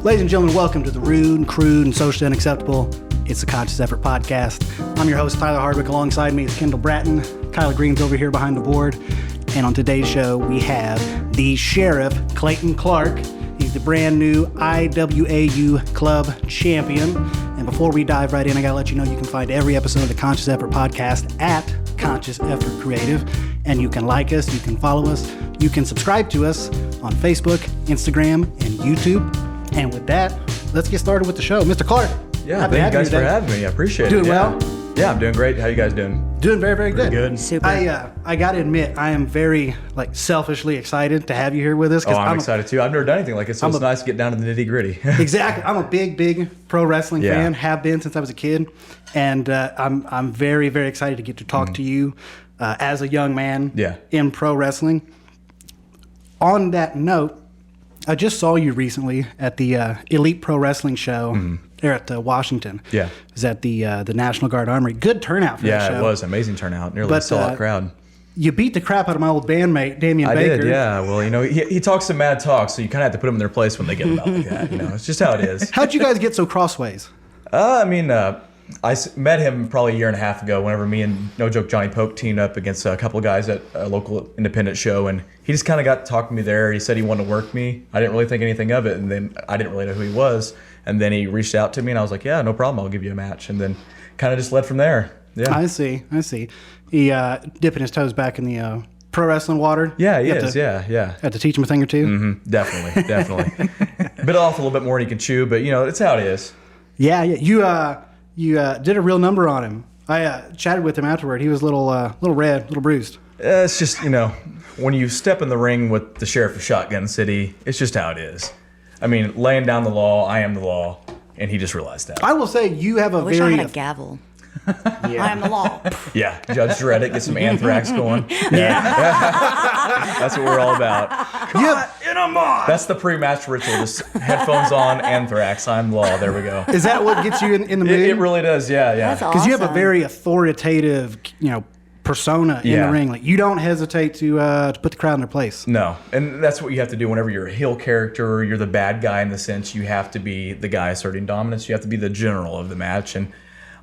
Ladies and gentlemen, welcome to the Rude, Crude, and Socially Unacceptable. It's the Conscious Effort Podcast. I'm your host, Tyler Hardwick. Alongside me is Kendall Bratton. Kyler Green's over here behind the board. And on today's show, we have the Sheriff, Clayton Clark. He's the brand new IWAU Club Champion. And before we dive right in, I gotta let you know you can find every episode of the Conscious Effort Podcast at Conscious Effort Creative. And you can like us, you can follow us, you can subscribe to us on Facebook, Instagram, and YouTube. And with that, let's get started with the show. Mr. Clark. Yeah, thank you guys for having me. I appreciate it. Doing well? Yeah, I'm doing great. How you guys doing? Doing very, very good. Good. Super. I got to admit, I am very selfishly excited to have you here with us. Oh, I'm excited too. I've never done anything like it, so it's nice to get down to the nitty gritty. Exactly. I'm a big pro wrestling fan. Have been since I was a kid, and I'm very, very excited to get to talk to you as a young man in pro wrestling. On that note, I just saw you recently at the Elite Pro Wrestling show there at Washington. Yeah. It was at the National Guard Armory. Good turnout for that show. Yeah, it was. Amazing turnout. Nearly a sellout crowd. You beat the crap out of my old bandmate, Damian Baker. I did, yeah. Well, he talks some mad talk, so you kind of have to put him in their place when they get about like that. It's just how it is. How'd you guys get so crossways? I met him probably a year and a half ago whenever me and No Joke Johnny Poke teamed up against a couple of guys at a local independent show, and he just kind of got to talk to me there. He said he wanted to work me. I didn't really think anything of it, and then I didn't really know who he was. And then he reached out to me, and I was like, yeah, no problem. I'll give you a match. And then kind of just led from there. Yeah. I see. He dipping his toes back in the pro wrestling water. Yeah, he is. Yeah. Had to teach him a thing or two. Mm-hmm. Definitely. Bit off a little bit more than he can chew, but, it's how it is. Yeah. You did a real number on him. I chatted with him afterward. He was a little red, a little bruised. It's just, when you step in the ring with the Sheriff of Shotgun City, it's just how it is. I mean, laying down the law, I am the law, and he just realized that. I will say you have I wish I had a gavel. I am the law. Yeah, Judge Dredd it, get some anthrax going. Yeah. That's what we're all about. In a mod. That's the pre-match ritual. Just headphones on, anthrax, I'm law. There we go. Is that what gets you in the mood? It really does, yeah. That's awesome. Because you have a very authoritative, persona in the ring. Like, you don't hesitate to put the crowd in their place. No, and that's what you have to do whenever you're a heel character. You're the bad guy in the sense you have to be the guy asserting dominance. You have to be the general of the match, and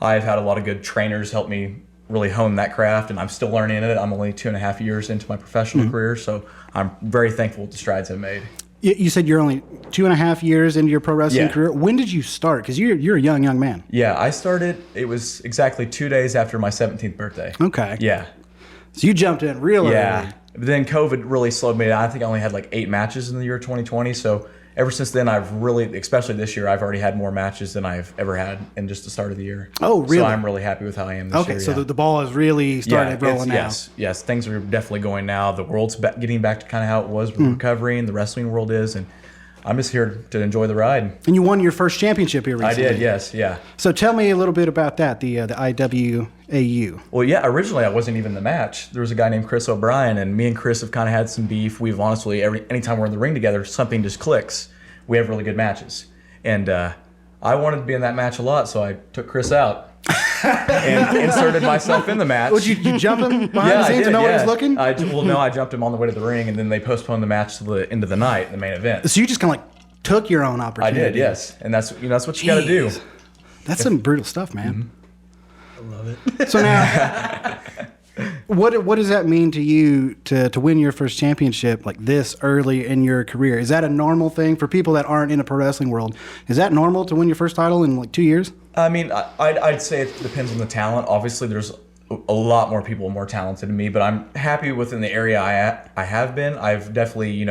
I've had a lot of good trainers help me really hone that craft, and I'm still learning it. I'm only 2.5 years into my professional career, so I'm very thankful with the strides I've made. You said you're only 2.5 years into your pro wrestling career. When did you start? Because you're a young man. Yeah, I started, it was exactly 2 days after my 17th birthday. Okay. Yeah. So you jumped in real early. Yeah. But then COVID really slowed me down. I think I only had like 8 matches in the year 2020, so ever since then, I've really, especially this year, I've already had more matches than I've ever had in just the start of the year. Oh, really? So I'm really happy with how I am this year. Okay, so the ball has really started rolling now. Yes, things are definitely going now. The world's getting back to kind of how it was with recovery, and the wrestling world is, and I'm just here to enjoy the ride. And you won your first championship here recently. I did, yes, yeah. So tell me a little bit about that, the IWAU. Well, yeah, originally I wasn't even in the match. There was a guy named Chris O'Brien, and me and Chris have kind of had some beef. We've honestly, anytime we're in the ring together, something just clicks. We have really good matches. And I wanted to be in that match a lot, so I took Chris out and inserted myself in the match. Would you jump him behind the scenes and nobody was looking? I jumped him on the way to the ring, and then they postponed the match to the end of the night, the main event. So you just kind of took your own opportunity. I did, yes. And that's what you got to do. That's some brutal stuff, man. I love it. So now, what does that mean to you to win your first championship like this early in your career? Is that a normal thing for people that aren't in the pro wrestling world? Is that normal to win your first title in like 2 years? I mean, I'd say it depends on the talent. Obviously, there's a lot more people more talented than me, but I'm happy within the area I have been. I've definitely,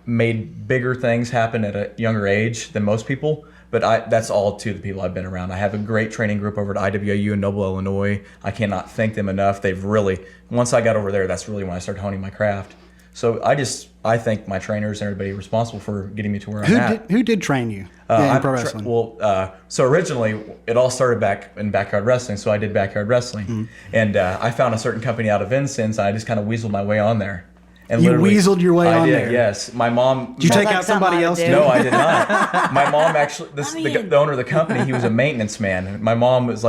made bigger things happen at a younger age than most people. But that's all to the people I've been around. I have a great training group over at IWAU in Noble, Illinois. I cannot thank them enough. They've really, once I got over there, that's really when I started honing my craft. So I thank my trainers and everybody responsible for getting me to where I'm at. Who did train you in pro wrestling? So originally, it all started back in backyard wrestling, so I did backyard wrestling. And I found a certain company out of Vincennes, and I just kind of weaseled my way on there. And you weaseled your way on there. Yes. My mom. Did you take out somebody else? No, I did not. My mom actually, the owner of the company, he was a maintenance man. My mom was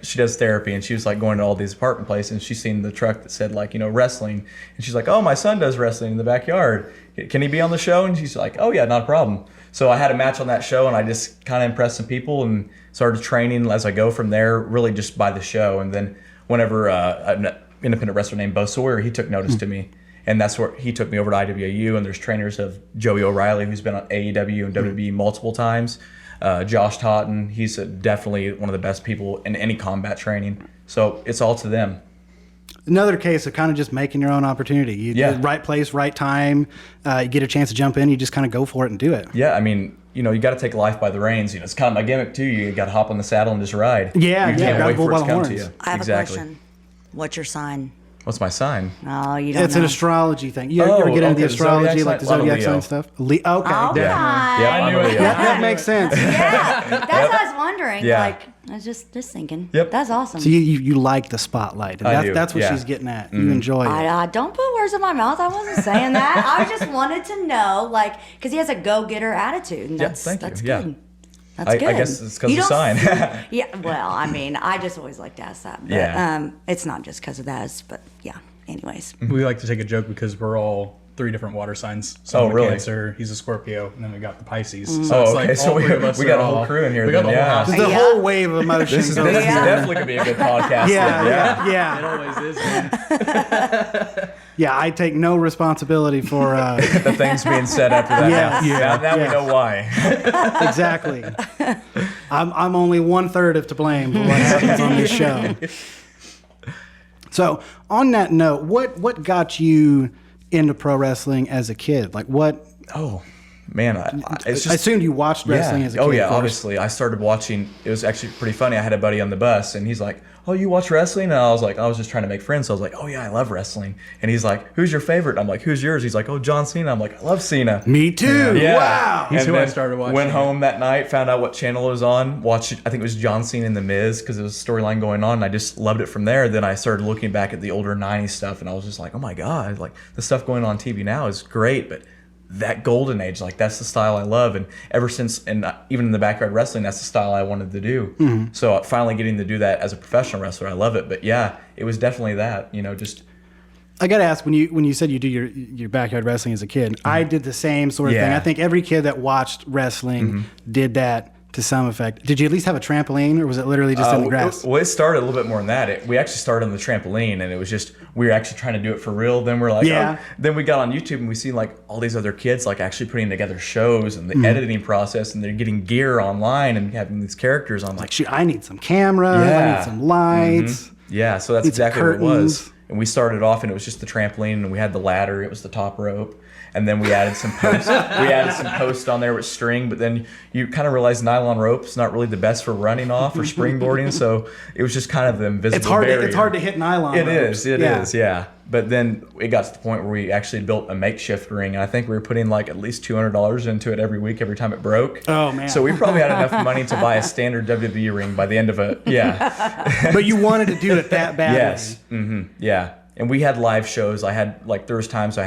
she does therapy, and she was like going to all these apartment places, and she seen the truck that said wrestling, and she's like, oh, my son does wrestling in the backyard. Can he be on the show? And she's like, oh yeah, not a problem. So I had a match on that show, and I just kind of impressed some people and started training as I go from there, really just by the show. And then whenever an independent wrestler named Bo Sawyer, he took notice to me. And that's where he took me over to IWAU, and there's trainers of Joey O'Reilly, who's been on AEW and WWE multiple times. Josh Totten, he's definitely one of the best people in any combat training. So it's all to them. Another case of kind of just making your own opportunity. You right place, right time. You get a chance to jump in. You just kind of go for it and do it. Yeah, I mean, you got to take life by the reins. It's kind of my gimmick too. You got to hop on the saddle and just ride. Yeah, you can't wait for it to come to you. I have a question. What's your sign? What's my sign? Oh, you don't It's know. an astrology thing. You ever get into the astrology, like the zodiac sign stuff? Okay. Okay. Yeah, I knew it. That makes sense. Yeah, that's what I was wondering. Yeah. Like, I was just thinking. Yep. That's awesome. So you like the spotlight. And I do, that's what yeah. she's getting at. You enjoy it. I don't put words in my mouth. I wasn't saying that. I just wanted to know, like, because he has a go-getter attitude, and that's thank you. that's Yeah. good. That's good. I guess it's because of the sign. Yeah. Well, I mean, I just always like to ask that. But, Yeah. it's not just because of that, but yeah. Anyways. We like to take a joke because we're all 3 different water signs. So Oh, I'm a really? Cancer, he's a Scorpio, and then we got the Pisces. Mm. So it's okay. like So all 3 of us we got are a whole all- crew in here We got then, the whole yeah. house. There's a Yeah. whole wave of emotions. This is over there. definitely going to be a good podcast. Yeah. It always is, man. Yeah, I take no responsibility for The things being said after that. Yes. Now Yes. we know why. exactly. I'm only 1/3 of to blame for what happens on this show. So, on that note, what got you into pro wrestling as a kid? Like, what? Oh, man. It's just, I assumed you watched wrestling as a kid. Oh, yeah, of course. obviously. I started watching. It was actually pretty funny. I had a buddy on the bus, and he's like, oh, you watch wrestling? And I was like, I was just trying to make friends. So I was like, oh, yeah, I love wrestling. And he's like, who's your favorite? I'm like, who's yours? He's like, oh, John Cena. I'm like, I love Cena. Me too. Yeah. Wow. He's And who I then started watching. Went home that night, found out what channel it was on. Watched, I think it was John Cena and The Miz because there was a storyline going on. And I just loved it from there. Then I started looking back at the older 90s stuff, and I was just like, oh my God, like the stuff going on TV now is great. But that golden age, like that's the style I love. And ever since, and even in the backyard wrestling, that's the style I wanted to do. Mm-hmm. So finally getting to do that as a professional wrestler, I love it. But yeah, it was definitely that, just. I got to ask, when you said you do your backyard wrestling as a kid, I did the same sort of thing. Yeah. I think every kid that watched wrestling did that to some effect. Did you at least have a trampoline, or was it literally just in the grass? Well, it started a little bit more than that. We actually started on the trampoline, and it was just, we were actually trying to do it for real. Then we're like, Yeah. Then we got on YouTube and we see like all these other kids like actually putting together shows and the editing process, and they're getting gear online and having these characters. I'm like, Shoot, I need some cameras. I Yeah. need some lights. yeah, so that's Need some exactly what it was. curtains. And we started off, and it was just the trampoline, and we had the ladder. It was the top rope, and then we added some posts. We added some posts on there with string. But then you kind of realize nylon rope's not really the best for running off or springboarding. So it was just kind of the invisible barrier. It's hard to hit nylon. It ropes. is, yeah. But then it got to the point where we actually built a makeshift ring, and I think we were putting like at least $200 into it every week, every time it broke. Oh, man. So we probably had enough money to buy a standard WWE ring by the end of it. Yeah. But you wanted to do it that badly. Yes. Yeah. And we had live shows. There was times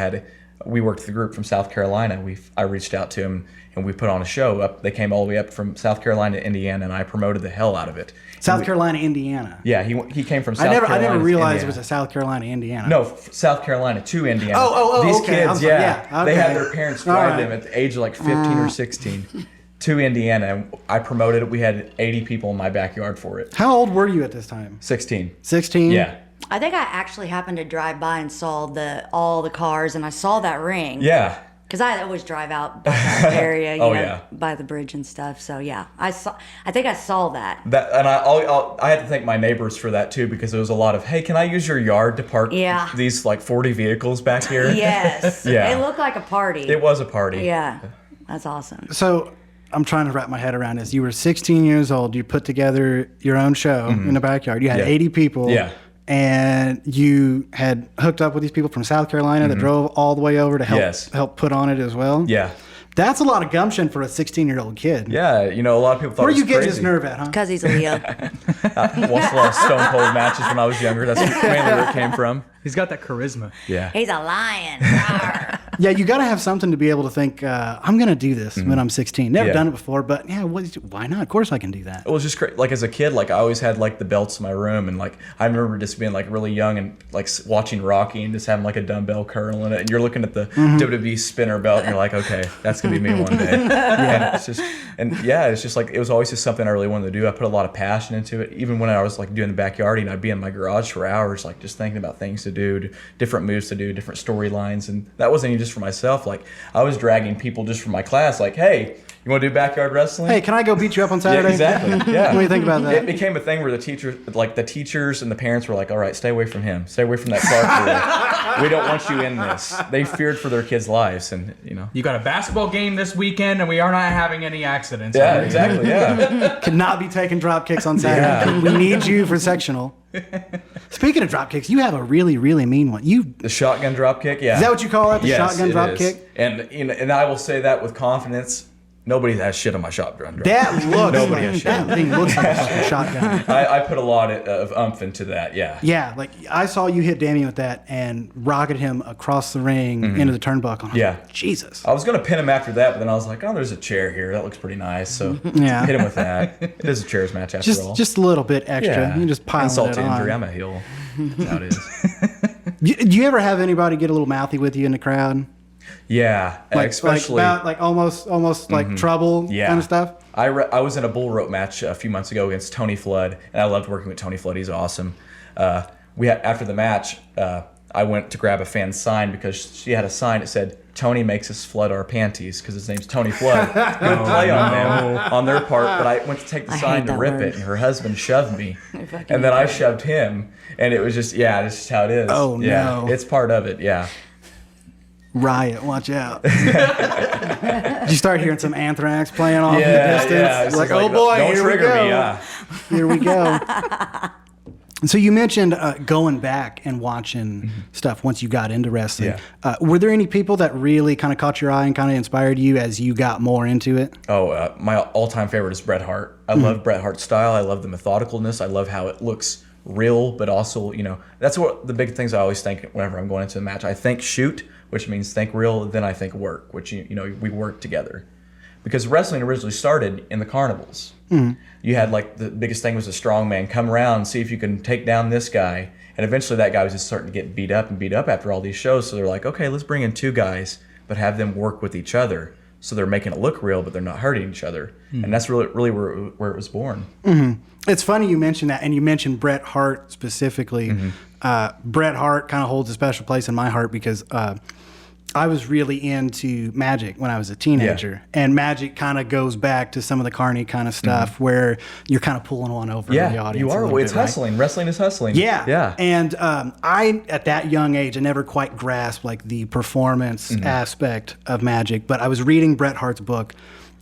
we worked with a group from South Carolina. I reached out to them, and we put on a show up. They came all the way up from South Carolina to Indiana, and I promoted the hell out of it. South Carolina, Indiana. Yeah, he came from South I Carolina. never to realized Indiana. it was a South Carolina, Indiana. No, South Carolina to Indiana. Oh, These okay. I'm kids, sorry. yeah, they okay. had their parents All drive right. them at the age of like 15 or 16 to Indiana. And I promoted it. We had 80 people in my backyard for it. How old were you at this time? 16. 16? Yeah. I think I actually happened to drive by and saw all the cars, and I saw that ring. Yeah. Because I always drive out by that area, you Oh, know, yeah. by the bridge and stuff. So yeah, I think I saw that. That, and I had to thank my neighbors for that too, because there was a lot of, hey, can I use your yard to park Yeah. these like 40 vehicles back here? Yes. Yeah. It looked like a party. It was a party. Yeah. That's awesome. So I'm trying to wrap my head around this. You were 16 years old. You put together your own show in the backyard. You had Yeah. 80 people. Yeah. And you had hooked up with these people from South Carolina that drove all the way over to help put on it as well. Yeah. That's a lot of gumption for a 16-year-old kid. Yeah. A lot of people thought Where it do was you get crazy. this nerve at, huh? Because he's a Leo. I watched a lot of Stone Cold matches when I was younger. That's mainly where it came from. He's got that charisma. Yeah. He's a lion. Rawr. Yeah, you got to have something to be able to think, I'm going to do this when I'm 16. Never Yeah. done it before, but yeah, why not? Of course I can do that. It was just great. Like as a kid, like I always had like the belts in my room, and like I remember just being like really young and like watching Rocky and just having like a dumbbell curl in it, and you're looking at the WWE spinner belt, and you're like, okay, that's gonna be me one day. And it's just like it was always just something I really wanted to do. I put a lot of passion into it, even when I was like doing the backyard, and I'd be in my garage for hours, like just thinking about things to do, different moves to do, different storylines, and that wasn't even just for myself. Like I was dragging people just from my class, like, hey, you want to do backyard wrestling? Hey, can I go beat you up on Saturday? Yeah, exactly. Yeah. What do you think about that? It became a thing where the teachers and the parents were like, all right, stay away from him. Stay away from that Clark boy. We don't want you in this. They feared for their kids' lives, and You got a basketball game this weekend, and we are not having any accidents. Yeah, exactly. Yeah. Cannot be taking drop kicks on Saturday. Yeah. We need you for sectional. Speaking of drop kicks, you have a really, really mean one. The shotgun drop kick. Yeah. Is that what you call it? The Yes, shotgun it drop is. kick? And I will say that with confidence. Nobody has shit on my shotgun drop. That looks Nobody has shit. that thing looks like a shotgun. I put a lot of oomph into that. Yeah. Yeah, like I saw you hit Damien with that and rocketed him across the ring into the turnbuckle. And I was Yeah. like, Jesus. I was gonna pin him after that, but then I was like, oh, there's a chair here. That looks pretty nice. So Yeah. hit him with that. It is a chairs match after all. Just a little bit extra. Yeah. You can just pile insult it to on. injury. I'm a heel. That's how it is. Do you ever have anybody get a little mouthy with you in the crowd? Yeah, Like especially like almost like trouble Yeah. kind of stuff? I was in a bull rope match a few months ago against Tony Flood, and I loved working with Tony Flood. He's awesome. After the match, I went to grab a fan's sign because she had a sign that said, Tony makes us flood our panties, because his name's Tony Flood. He would play on them, on their part, but I went to take the I sign hate to that rip word. it, and her husband shoved me. fucking And then I shoved him, and it was just, that's just how it is. Oh, yeah, no. It's part of it, yeah. Riot, watch out. Did you start hearing some Anthrax playing off in the distance? It's Like, just oh boy, don't here we trigger go. me, yeah. Here we go. So you mentioned going back and watching stuff once you got into wrestling. Yeah. Were there any people that really kind of caught your eye and kind of inspired you as you got more into it? Oh, my all-time favorite is Bret Hart. I love Bret Hart's style. I love the methodicalness. I love how it looks real, but also, that's what the big things I always think whenever I'm going into a match. I think shoot, which means think real, then I think work, which, we work together. Because wrestling originally started in the carnivals. You had like the biggest thing was a strong man, come around, see if you can take down this guy. And eventually that guy was just starting to get beat up after all these shows. So they're like, okay, let's bring in two guys, but have them work with each other. So they're making it look real, but they're not hurting each other. And that's really where it was born. It's funny you mentioned that, and you mentioned Bret Hart specifically. Bret Hart kind of holds a special place in my heart because I was really into Magic when I was a teenager, and Magic kind of goes back to some of the Carney kind of stuff where you're kind of pulling one over the audience. You a are. little It's bit, right? hustling. Wrestling is hustling. Yeah. And I, at that young age, I never quite grasped like the performance aspect of Magic, but I was reading Bret Hart's book,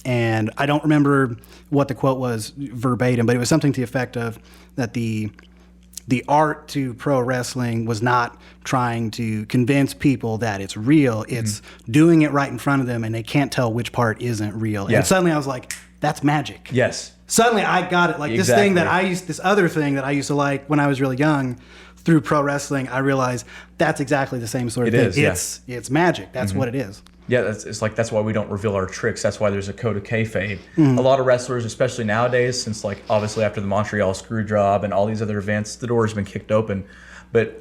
and I don't remember what the quote was verbatim, but it was something to the effect of that the art to pro wrestling was not trying to convince people that it's real. It's doing it right in front of them, and they can't tell which part isn't real. Yeah. And suddenly I was like, that's magic. Yes. Suddenly I got it. Like this thing that this other thing that I used to like when I was really young, through pro wrestling, I realized that's exactly the same sort of thing. It is, yeah. It's magic. That's what it is. Yeah, that's why we don't reveal our tricks. That's why there's a code of kayfabe. A lot of wrestlers, especially nowadays, since like obviously after the Montreal Screwjob and all these other events, the door's been kicked open. But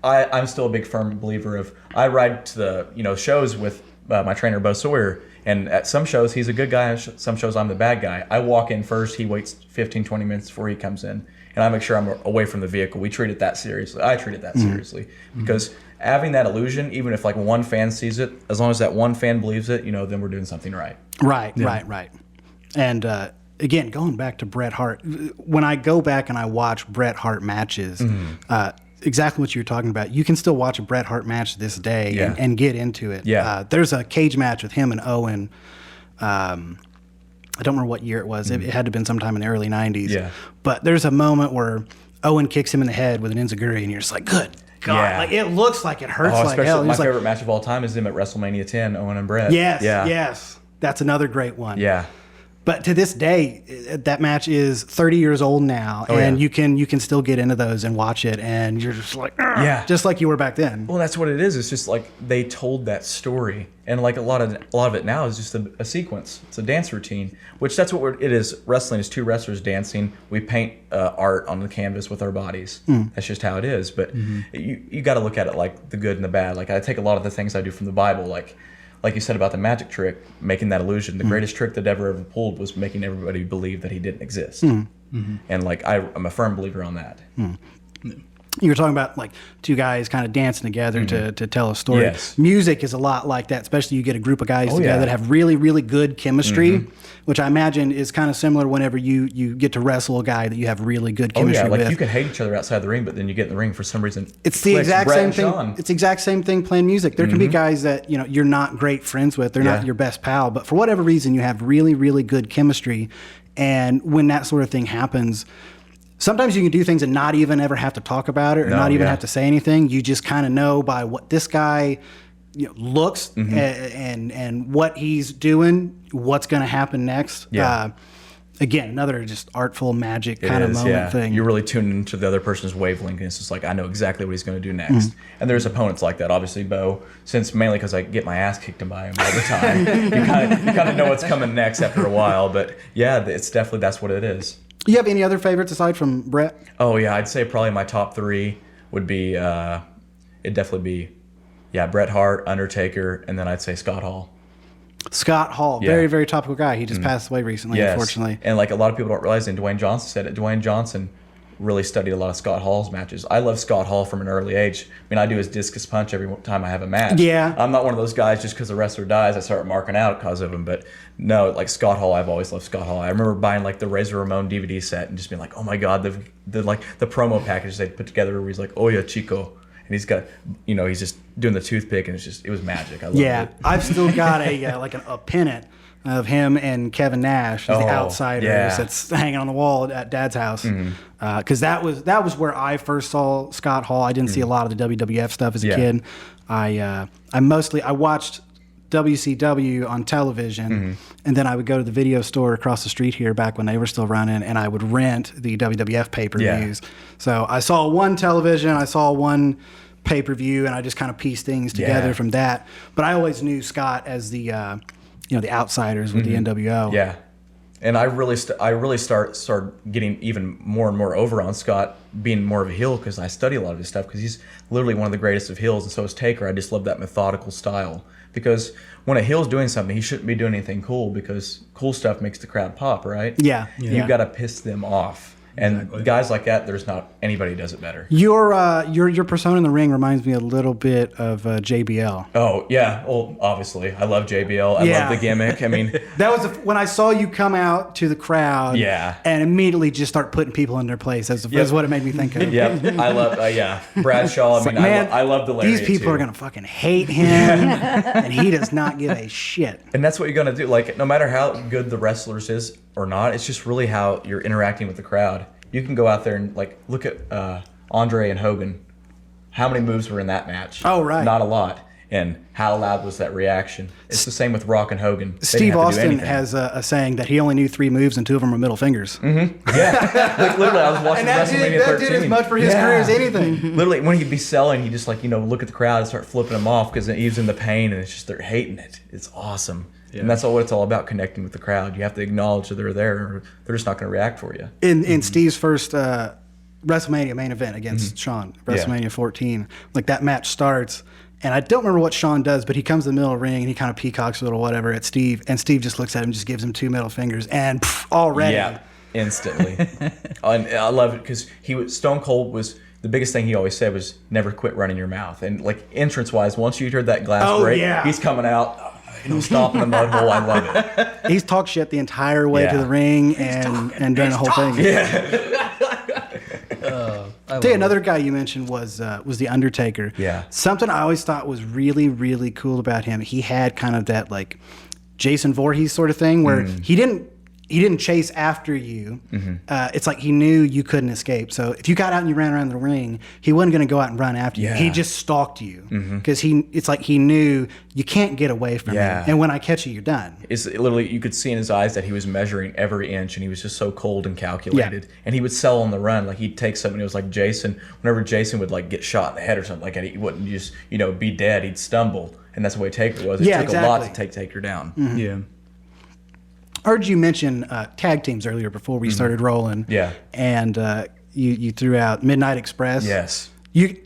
I'm still a big firm believer of I ride to the shows with my trainer Bo Sawyer, and at some shows he's a good guy, and some shows I'm the bad guy. I walk in first, he waits 15-20 minutes before he comes in, and I make sure I'm away from the vehicle. We treat it that seriously. I treat it that seriously because having that illusion, even if like one fan sees it, as long as that one fan believes it, then we're doing something right. Right. And again, going back to Bret Hart, when I go back and I watch Bret Hart matches, exactly what you're talking about, you can still watch a Bret Hart match this day and get into it. Yeah. There's a cage match with him and Owen. I don't remember what year it was. It had to have been sometime in the early 90s. Yeah. But there's a moment where Owen kicks him in the head with an enziguri, and you're just like, good God. Yeah. Like, it looks like it hurts like especially hell. my He's like, favorite match of all time is them at WrestleMania 10, Owen and Bret. yes. That's another great one. Yeah. But to this day, that match is 30 years old now, and you can still get into those and watch it, and you're just like, just like you were back then. Well, that's what it is. It's just like they told that story, and like a lot of it now is just a sequence. It's a dance routine, which that's what it is. Wrestling is two wrestlers dancing. We paint art on the canvas with our bodies. That's just how it is. But you got to look at it like the good and the bad. Like I take a lot of the things I do from the Bible, like you said about the magic trick, making that illusion. The greatest trick that ever pulled was making everybody believe that he didn't exist. And like I'm a firm believer on that. You were talking about like two guys kind of dancing together to tell a story. Yes. Music is a lot like that, especially you get a group of guys together that have really, really good chemistry, which I imagine is kind of similar whenever you get to wrestle a guy that you have really good chemistry with. You can hate each other outside the ring, but then you get in the ring for some reason. It's the exact same thing. It's the exact same thing playing music. There can be guys that you're not great friends with. They're not your best pal, but for whatever reason you have really, really good chemistry. And when that sort of thing happens, sometimes you can do things and not even ever have to talk about it or not even have to say anything. You just kind of know by what this guy looks and what he's doing, what's going to happen next. Again, another just artful magic kind of moment thing. You're really tuned into the other person's wavelength, and it's just like, I know exactly what he's going to do next. And there's opponents like that. Obviously, Bo, mainly because I get my ass kicked by him all the time, you kind of know what's coming next after a while. But yeah, it's definitely, that's what it is. You have any other favorites aside from Bret? Oh yeah, I'd say probably my top three would be it'd definitely be Bret Hart, Undertaker, and then I'd say Scott Hall. Scott Hall, very, very topical guy. He just passed away recently, unfortunately. And like a lot of people don't realize, and Dwayne Johnson said it, Dwayne Johnson really studied a lot of Scott Hall's matches. I love Scott Hall from an early age. I mean, I do his discus punch every time I have a match. Yeah. I'm not one of those guys just because the wrestler dies, I start marking out because of him. But no, like Scott Hall, I've always loved Scott Hall. I remember buying like the Razor Ramon DVD set and just being like, oh my God, the promo package they put together where he's like, oh yeah, Chico. And he's got, he's just doing the toothpick, and it was magic. I love it. I've still got a pennant of him and Kevin Nash as the Outsiders that's hanging on the wall at Dad's house. Because that was where I first saw Scott Hall. I didn't see a lot of the WWF stuff as a kid. I watched WCW on television, and then I would go to the video store across the street here back when they were still running, and I would rent the WWF pay-per-views. So I saw one television, I saw one pay-per-view, and I just kind of pieced things together from that. But I always knew Scott as the the Outsiders with the NWO. Yeah. And I really started getting even more and more over on Scott being more of a heel, because I study a lot of his stuff, because he's literally one of the greatest of heels, and so is Taker. I just love that methodical style, because when a heel's doing something, he shouldn't be doing anything cool, because cool stuff makes the crowd pop, right? Yeah. You've got to piss them off. And guys like that, there's not anybody does it better. Your persona in the ring reminds me a little bit of JBL. Oh yeah, well obviously I love JBL. I love the gimmick. I mean, that was when I saw you come out to the crowd. And immediately just start putting people in their place. That's what it made me think of. I love Bradshaw. I mean, I love the Lariat. These people are gonna fucking hate him, and he does not give a shit. And that's what you're gonna do. Like, no matter how good the wrestlers is or not, it's just really how you're interacting with the crowd. You can go out there and like look at Andre and Hogan. How many moves were in that match? Oh, right. Not a lot. And how loud was that reaction? It's the same with Rock and Hogan. Steve Austin has a saying that he only knew 3 moves and 2 of them were middle fingers. Yeah. Like literally, I was watching WrestleMania 13. That did as much for his career as anything. Literally, when he'd be selling, he'd just look at the crowd and start flipping them off, because he was in the pain, and it's just they're hating it. It's awesome. Yeah. And that's what it's all about, connecting with the crowd. You have to acknowledge that they're there, or they're just not going to react for you. In Steve's first WrestleMania main event against Shawn, WrestleMania 14, like that match starts, and I don't remember what Shawn does, but he comes to the middle of the ring and he kind of peacocks a little whatever at Steve, and Steve just looks at him and just gives him 2 middle fingers, and already. Yeah, instantly. And I love it, because Stone Cold was... The biggest thing he always said was never quit running your mouth. And like entrance-wise, once you heard that glass break, he's coming out... stomping the mud hole. I love it. He's talked shit the entire way to the ring and done the whole thing. I'll tell you, another guy you mentioned was the Undertaker. Yeah. Something I always thought was really, really cool about him. He had kind of that like Jason Voorhees sort of thing, where he didn't he didn't chase after you. It's like he knew you couldn't escape. So if you got out and you ran around the ring, he wasn't going to go out and run after you. He just stalked you because it's like he knew you can't get away from him. And when I catch you, you're done. It's literally, you could see in his eyes that he was measuring every inch, and he was just so cold and calculated. And he would sell on the run. Like, he'd take something. It was like Jason. Whenever Jason would like get shot in the head or something like that, he wouldn't just be dead. He'd stumble, and that's the way Taker was. It took a lot to take Taker down. Yeah. I heard you mention tag teams earlier before we started rolling. Yeah. And you threw out Midnight Express. Yes.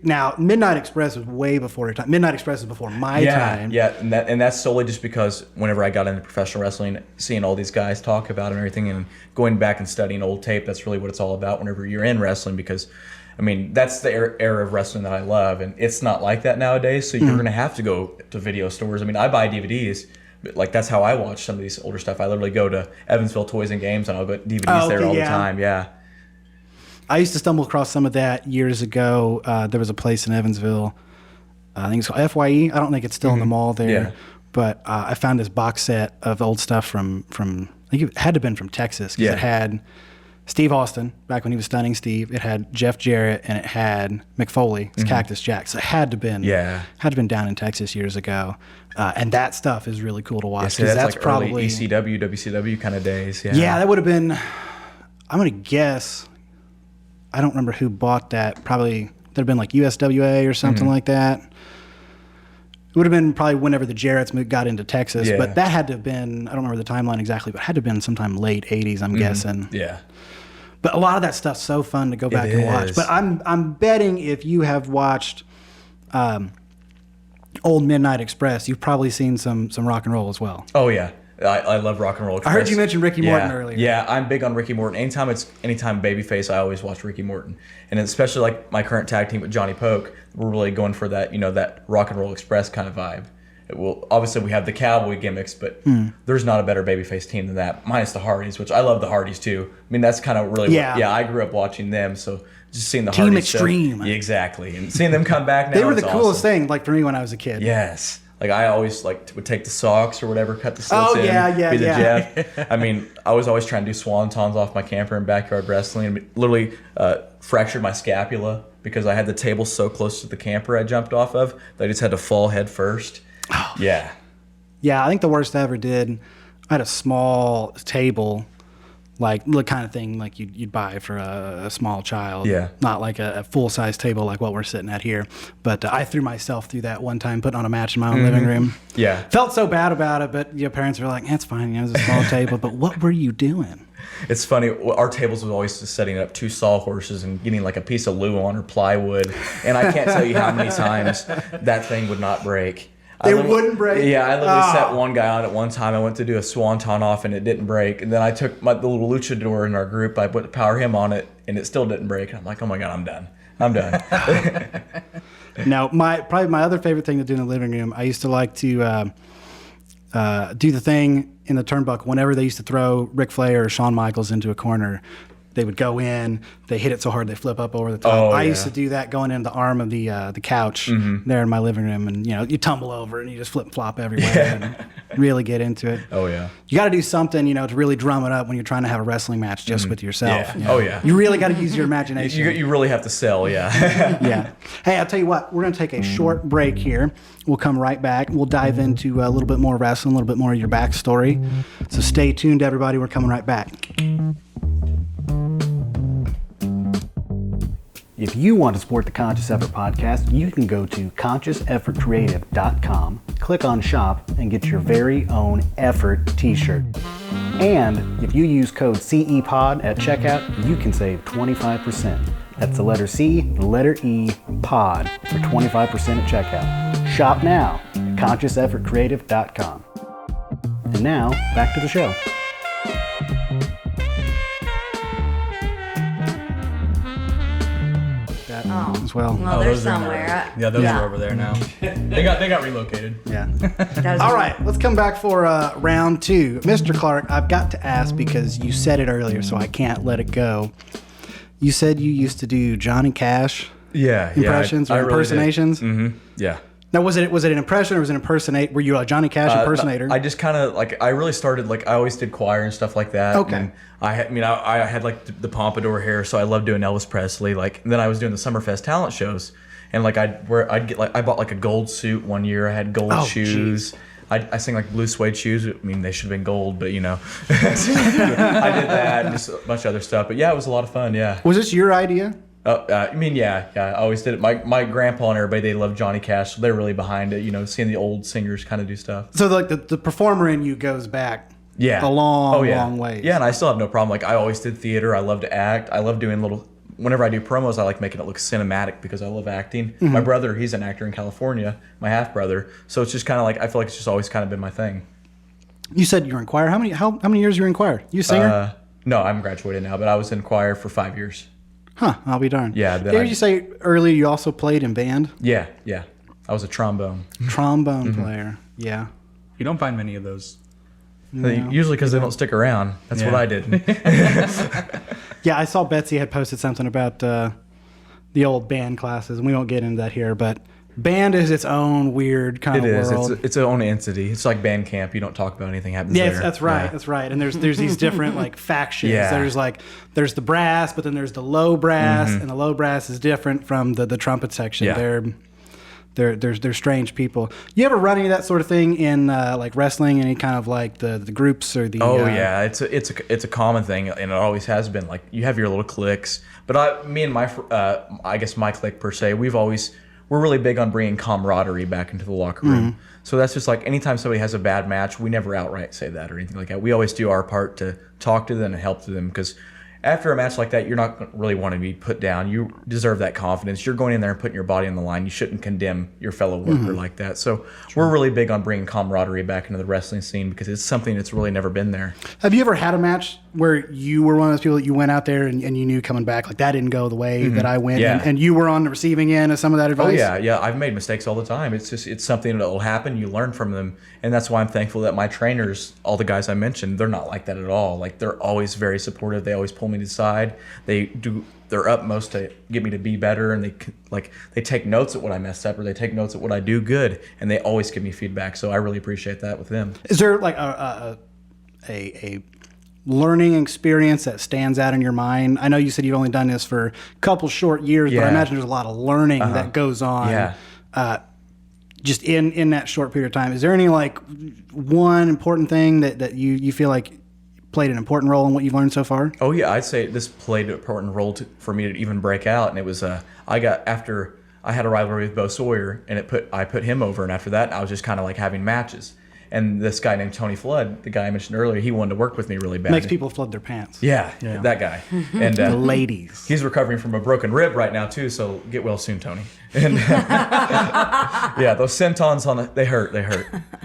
Now, Midnight Express was way before your time. Midnight Express is before my time. Yeah, and that's solely just because whenever I got into professional wrestling, seeing all these guys talk about it and everything, and going back and studying old tape, that's really what it's all about whenever you're in wrestling, because, I mean, that's the era of wrestling that I love, and it's not like that nowadays, so you're going to have to go to video stores. I mean, I buy DVDs, but like, that's how I watch some of these older stuff. I literally go to Evansville Toys and Games, and I'll get DVDs there all the time, I used to stumble across some of that years ago. There was a place in Evansville, I think it's called FYE. I don't think it's still in the mall there, but I found this box set of old stuff from I think it had to have been from Texas, because it had Steve Austin, back when he was Stunning Steve. It had Jeff Jarrett, and it had McFoley, it's Cactus Jack. So it had to have been down in Texas years ago. And that stuff is really cool to watch, because that's like probably early ECW, WCW kind of days. Yeah, that would have been, I'm going to guess, I don't remember who bought that. Probably that'd have been like USWA or something like that. It would have been probably whenever the Jarretts got into Texas, but that had to have been, I don't remember the timeline exactly, but it had to have been sometime late 80s, I'm guessing. Yeah. But a lot of that stuff's so fun to go back and watch. But I'm betting if you have watched old Midnight Express, you've probably seen some rock and roll as well. Oh, yeah. I love rock and roll. I heard you mention Ricky Morton earlier. Yeah, I'm big on Ricky Morton. Anytime babyface, I always watch Ricky Morton, and especially like my current tag team with Johnny Poke, we're really going for that, that rock and roll express kind of vibe. Obviously we have the cowboy gimmicks, but there's not a better babyface team than that, minus the Hardys, which I love the Hardys too. I mean, that's kind of really I grew up watching them, so just seeing the Team Hardys Extreme. Yeah, exactly, and seeing them come back now, they were the coolest thing, like for me when I was a kid. Yes. Like, I always would take the socks or whatever, cut the slits in, be the Jeff. I mean, I was always trying to do swantons off my camper in backyard wrestling, and literally fractured my scapula because I had the table so close to the camper I jumped off of that I just had to fall head first. Oh. Yeah. Yeah, I think the worst I ever did, I had a small table, like the kind of thing like you'd buy for a small child. Yeah. Not like a full-size table like what we're sitting at here. But I threw myself through that one time, putting on a match in my own living room. Yeah. Felt so bad about it, but your parents were like, it's fine, it's a small table. But what were you doing? It's funny, our tables was always just setting up two sawhorses and getting like a piece of luau or plywood. And I can't tell you how many times that thing would not break. They wouldn't break? Yeah, I literally set one guy on at one time. I went to do a swanton off, and it didn't break. And then I took the little luchador in our group. I put the power him on it, and it still didn't break. And I'm like, oh my God, I'm done. Now, probably my other favorite thing to do in the living room, I used to like to do the thing in the turnbuckle whenever they used to throw Ric Flair or Shawn Michaels into a corner. They would go in, they hit it so hard they flip up over the top. I used to do that going into the arm of the couch there in my living room, and you tumble over and you just flip and flop everywhere and really get into it. Oh yeah. You got to do something, to really drum it up when you're trying to have a wrestling match just with yourself. Yeah. Oh yeah. You really got to use your imagination. You really have to sell, yeah. Yeah. Hey, I'll tell you what, we're going to take a short break here. We'll come right back. We'll dive into a little bit more wrestling, a little bit more of your backstory. So stay tuned, everybody. We're coming right back. If you want to support the Conscious Effort podcast, you can go to consciouseffortcreative.com, click on shop, and get your very own Effort t-shirt. And if you use code CEPOD at checkout, you can save 25%. That's the letter C, the letter E, POD, for 25% at checkout. Shop now at consciouseffortcreative.com. And now, back to the show. As well. Well, there's somewhere. Those are over there now. They got relocated. Yeah. All right, let's come back for round two. Mr. Clark, I've got to ask because you said it earlier, so I can't let it go. You said you used to do Johnny Cash impressions or really impersonations. Mm-hmm. Yeah. Now, was it an impression or was it an impersonate? Were you a Johnny Cash impersonator? I just kind of like, I really started like, I always did choir and stuff like that. Okay. And I had like the pompadour hair, so I loved doing Elvis Presley. Like, and then I was doing the Summerfest talent shows, and like I bought like a gold suit one year. I had gold shoes. Geez. I sang like blue suede shoes. I mean, they should have been gold, but I did that and just a bunch of other stuff. But yeah, it was a lot of fun. Yeah. Was this your idea? Yeah. I always did it. My grandpa and everybody, they love Johnny Cash, so they're really behind it. Seeing the old singers kind of do stuff. So like the performer in you goes back. Yeah. A long ways. Yeah, and I still have no problem. Like, I always did theater. I love to act. I love doing whenever I do promos, I like making it look cinematic because I love acting. Mm-hmm. My brother, he's an actor in California, my half brother. So it's just kind of like, I feel like it's just always kind of been my thing. You said you were in choir. How many years you were in choir? You a singer? No, I'm graduated now, but I was in choir for 5 years. Huh, I'll be darned. Yeah. Did you say earlier you also played in band? Yeah. I was a trombone. Trombone player. Yeah. You don't find many of those. Usually because they don't stick around. That's what I did. Yeah, I saw Betsy had posted something about the old band classes, and we won't get into that here, but band is its own weird kind of world. It's its own entity. It's like band camp. You don't talk about anything happens Yeah, there. that's right. Yeah. That's right. And there's these different like factions. Yeah. There's the brass, but then there's the low brass, and the low brass is different from the trumpet section. Yeah. They're strange people. You ever run any of that sort of thing in like wrestling? Any kind of like the groups or the? Yeah, it's a common thing, and it always has been. Like, you have your little cliques, but me and my I guess my clique per se, we're really big on bringing camaraderie back into the locker room. So that's just like, anytime somebody has a bad match, we never outright say that or anything like that. We always do our part to talk to them and help to them, because after a match like that, you're not really wanting to be put down. You deserve that confidence. You're going in there and putting your body on the line. You shouldn't condemn your fellow worker like that. So we're really big on bringing camaraderie back into the wrestling scene, because it's something that's really never been there. Have you ever had a match where you were one of those people that you went out there and you knew coming back, like, that didn't go the way that I went, Yeah. and you were on the receiving end of some of that advice? Oh yeah. I've made mistakes all the time. It's something that will happen. You learn from them, and that's why I'm thankful that my trainers, all the guys I mentioned, they're not like that at all. Like, they're always very supportive. They always pull me to the side. They do their utmost to get me to be better, and they take notes at what I messed up, or they take notes at what I do good, and they always give me feedback. So I really appreciate that with them. Is there like a learning experience that stands out in your mind? I know you said you've only done this for a couple short years, but I Yeah. imagine there's a lot of learning that goes on. Yeah. Just in that short period of time. Is there any like one important thing that you feel like played an important role in what you've learned so far? Oh yeah, I'd say this played an important role for me to even break out, and it was after I had a rivalry with Bo Sawyer, and I put him over, and after that I was just kind of like having matches. And this guy named Tony Flood, the guy I mentioned earlier, he wanted to work with me really bad. Makes people flood their pants. Yeah, that guy. And The ladies. he's recovering from a broken rib right now too, so get well soon, Tony. And yeah, those sentons they hurt.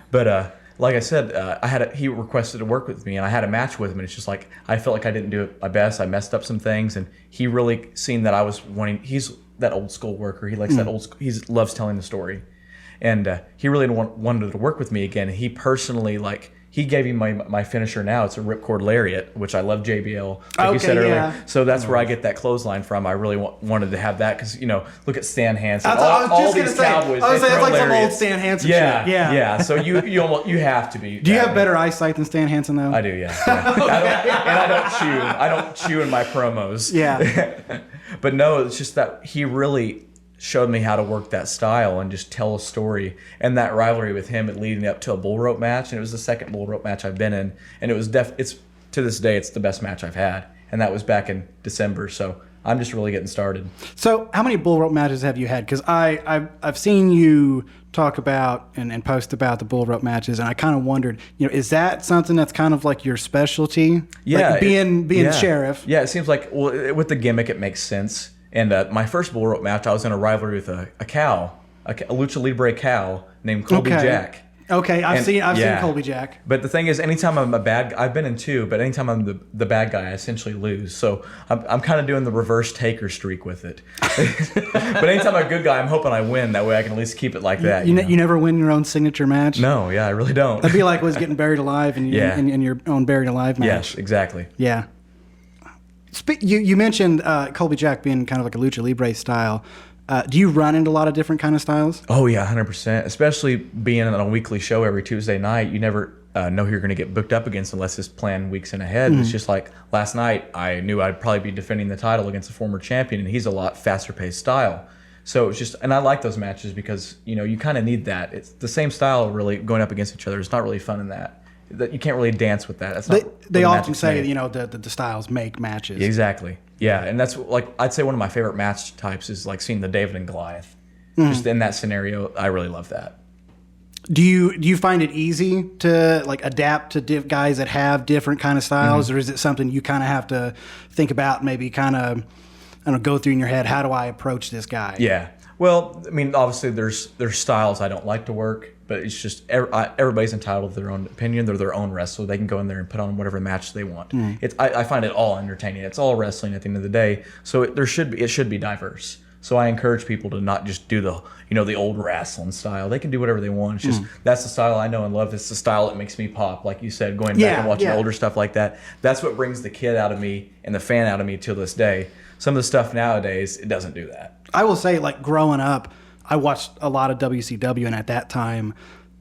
But like I said, he requested to work with me, and I had a match with him, and it's just like, I felt like I didn't do it my best. I messed up some things, and he really seen that I was wanting. He's that old school worker. He likes that old. He loves telling the story, and he really wanted to work with me again. He personally he gave me my finisher now. It's a ripcord lariat, which I love JBL, like you said earlier. Yeah. So that's where I get that clothesline from. I really wanted to have that because, look at Stan Hansen. I was all just these going to say, cowboys, it's they throw like some old lariats. Stan Hansen Yeah, shit. Yeah. So you have to be. Do you have better eyesight than Stan Hansen, though? I do, yeah. I don't chew. I don't chew in my promos. Yeah. But no, it's just that he really showed me how to work that style and just tell a story. And that rivalry with him, leading up to a bull rope match, and it was the second bull rope match I've been in, and it was it's to this day it's the best match I've had, and that was back in December. So I'm just really getting started. So how many bull rope matches have you had? Because I've seen you talk about and post about the bull rope matches, and I kind of wondered, is that something that's kind of like your specialty? Yeah, like being sheriff. Yeah, it seems like, with the gimmick, it makes sense. And my first bull rope match, I was in a rivalry with a cow, a Lucha Libre cow named Colby Jack. Okay, I've seen Colby Jack. But the thing is, anytime I'm a bad guy, I've been in two, but anytime I'm the bad guy, I essentially lose. So I'm kind of doing the reverse taker streak with it. But anytime I'm a good guy, I'm hoping I win. That way I can at least keep it like that. You never win your own signature match? No, yeah, I really don't. That'd be like getting buried alive in your own buried alive match. Yes, exactly. Yeah. You mentioned Colby Jack being kind of like a Lucha Libre style. Do you run into a lot of different kind of styles? Oh yeah, 100%. Especially being on a weekly show every Tuesday night, you never know who you're going to get booked up against unless it's planned weeks in ahead. It's just like last night, I knew I'd probably be defending the title against a former champion, and he's a lot faster paced style. So it's just, and I like those matches because you kind of need that. It's the same style, really going up against each other. It's not really fun in that. You can't really dance with that. That's not They the often magic's say made. the styles make matches. Exactly. Yeah, and that's like I'd say one of my favorite match types is like seeing the David and Goliath. Just in that scenario, I really love that. Do you find it easy to like adapt to guys that have different kind of styles, or is it something you kind of have to think about, maybe kind of I don't know, go through in your head? How do I approach this guy? Yeah. Well, I mean, obviously there's styles I don't like to work, but it's just everybody's entitled to their own opinion. They're their own wrestler. They can go in there and put on whatever match they want. I find it all entertaining. It's all wrestling at the end of the day. So it should be diverse. So I encourage people to not just do the old wrestling style. They can do whatever they want. It's just that's the style I know and love. It's the style that makes me pop, like you said, going back and watching older stuff like that. That's what brings the kid out of me and the fan out of me till this day. Some of the stuff nowadays, it doesn't do that. I will say, like, growing up, I watched a lot of WCW, and at that time,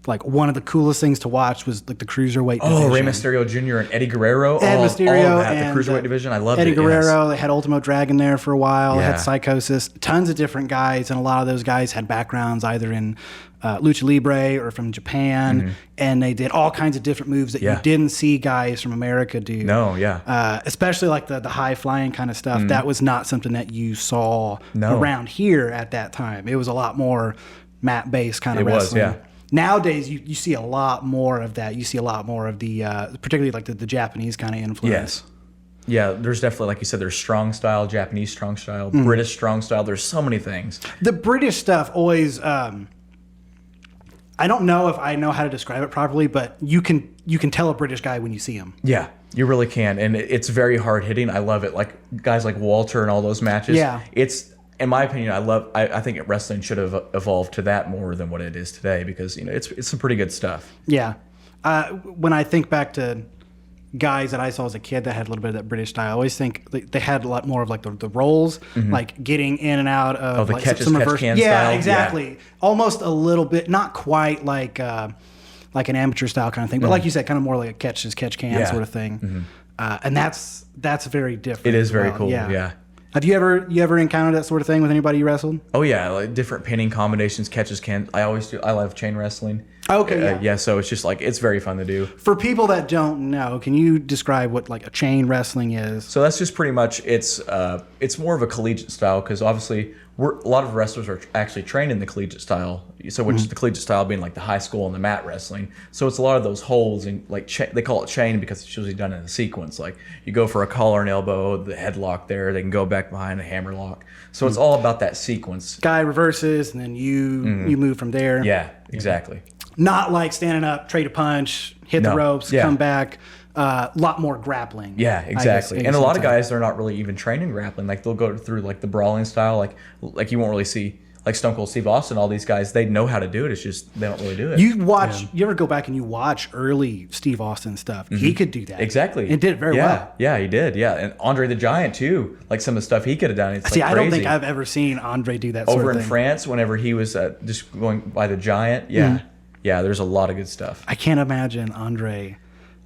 like, one of the coolest things to watch was like the cruiserweight division. Oh, Rey Mysterio Jr. and Eddie Guerrero. Mysterio all of that, and the cruiserweight division. I loved Eddie it. Guerrero. They had Ultimo Dragon there for a while. Yeah. Had Psychosis. Tons of different guys, and a lot of those guys had backgrounds either in Lucha Libre or from Japan, and they did all kinds of different moves that you didn't see guys from America do. No, yeah. Especially like the high flying kind of stuff. That was not something that you saw around here at that time. It was a lot more mat based kind of wrestling. It was, yeah. Nowadays, you see a lot more of that. You see a lot more of the, particularly like the Japanese kind of influence. Yes. Yeah, there's definitely, like you said, there's strong style, Japanese strong style, British strong style. There's so many things. The British stuff always, I don't know if I know how to describe it properly, but you can tell a British guy when you see him. Yeah, you really can. And it's very hard hitting. I love it. Like guys like Walter and all those matches. Yeah. It's, in my opinion, I think wrestling should have evolved to that more than what it is today because, it's some pretty good stuff. Yeah. When I think back to guys that I saw as a kid that had a little bit of that British style, I always think they had a lot more of like the rolls, like getting in and out of the like catch some can reverse. style. Exactly. Almost a little bit, not quite like an amateur style kind of thing, but like you said, kind of more like a catch can sort of thing. And that's very different. It is very cool. Yeah. Have you ever encountered that sort of thing with anybody you wrestled? Oh yeah, like different pinning combinations, catches can. I always do. I love chain wrestling. Okay, yeah. So it's just like it's very fun to do. For people that don't know, can you describe what like a chain wrestling is? So that's just pretty much it's more of a collegiate style because obviously a lot of wrestlers are actually trained in the collegiate style. So which is the collegiate style being like the high school and the mat wrestling. So it's a lot of those holds and like they call it chain because it's usually done in a sequence. Like you go for a collar and elbow, the headlock there. They can go back behind a hammer lock. So it's all about that sequence. Guy reverses and then you move from there. Yeah, exactly. Not like standing up, trade a punch, hit the ropes, come back. A lot more grappling. Yeah, exactly. And a lot of guys, they're not really even trained in grappling. Like they'll go through like the brawling style. Like you won't really see like Stone Cold Steve Austin. All these guys, they know how to do it. It's just they don't really do it. You ever go back and you watch early Steve Austin stuff? He could do that exactly. and did it very well. Yeah, he did. Yeah, and Andre the Giant too. Like some of the stuff he could have done. It's I don't think I've ever seen Andre do that. Over sort of in thing. France, whenever he was just going by the Giant. Yeah, yeah. There's a lot of good stuff. I can't imagine Andre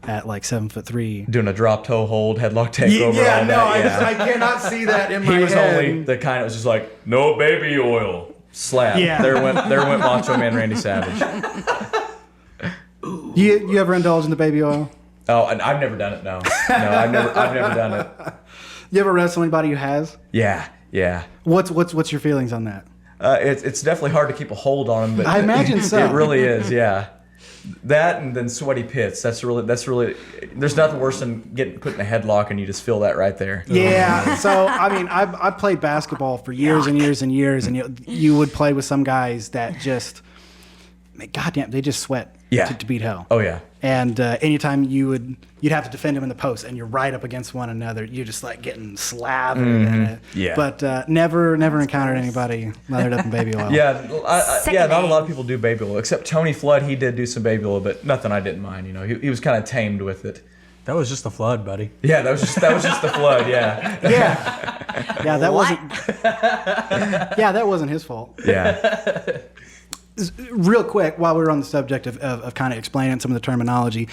at like 7'3" doing a drop toe hold, headlock takeover. I cannot see that in my head. He was only the kind that was just like, no baby oil. Slap. Yeah. There went Macho Man Randy Savage. You ever indulge in the baby oil? Oh, and I've never done it. No, I've never done it. You ever wrestle anybody who has? Yeah. What's your feelings on that? It's definitely hard to keep a hold on them, but I imagine so. It really is. Yeah. That and then sweaty pits. That's really. There's nothing worse than getting put in a headlock and you just feel that right there. Yeah. So I mean, I played basketball for years and years and years, and you would play with some guys that just, goddamn, they just sweat to beat hell. Oh yeah. And anytime you'd have to defend them in the post, and you're right up against one another, you're just like getting slathered in it. Yeah. But never encountered anybody lathered up in baby oil. Yeah, not a lot of people do baby oil, except Tony Flood. He did do some baby oil, but nothing I didn't mind. He was kind of tamed with it. That was just the flood, buddy. Yeah, that was just the flood. Yeah. Yeah. Yeah, that wasn't. Yeah, that wasn't his fault. Yeah. Real quick, while we were on the subject of kind of explaining some of the terminology,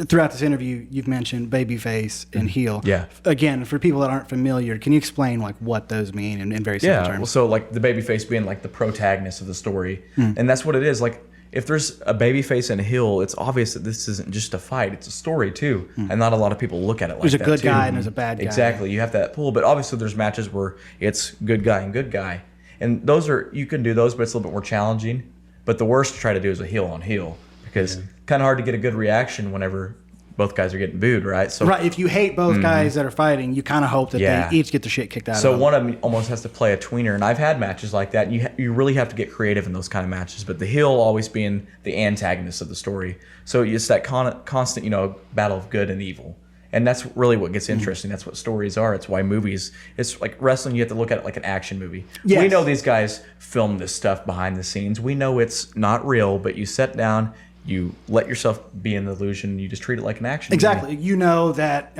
throughout this interview, you've mentioned babyface and heel. Yeah. Again, for people that aren't familiar, can you explain like what those mean in very simple terms? Well, so like the babyface being like the protagonist of the story, and that's what it is. Like if there's a babyface and a heel, it's obvious that this isn't just a fight; it's a story too. And not a lot of people look at it like that. There's a good too. guy and there's a bad guy. Exactly. You have that pull, but obviously there's matches where it's good guy and good guy, and those are you can do those, but it's a little bit more challenging. But the worst to try to do is a heel on heel because kind of hard to get a good reaction whenever both guys are getting booed, right? So Right. If you hate both guys that are fighting, you kind of hope that Yeah. they each get the shit kicked out of So them. one of them almost has to play a tweener, and I've had matches like that. And you really have to get creative in those kind of matches. But the heel always being the antagonist of the story, so it's that constant, battle of good and evil, and that's really what gets interesting. That's what stories are. It's why movies. It's like wrestling. You have to look at it like an action movie. Yes. We know these guys film this stuff behind the scenes. We know it's not real, but you sit down. You let yourself be in the illusion. You just treat it like an action Exactly. movie. You know that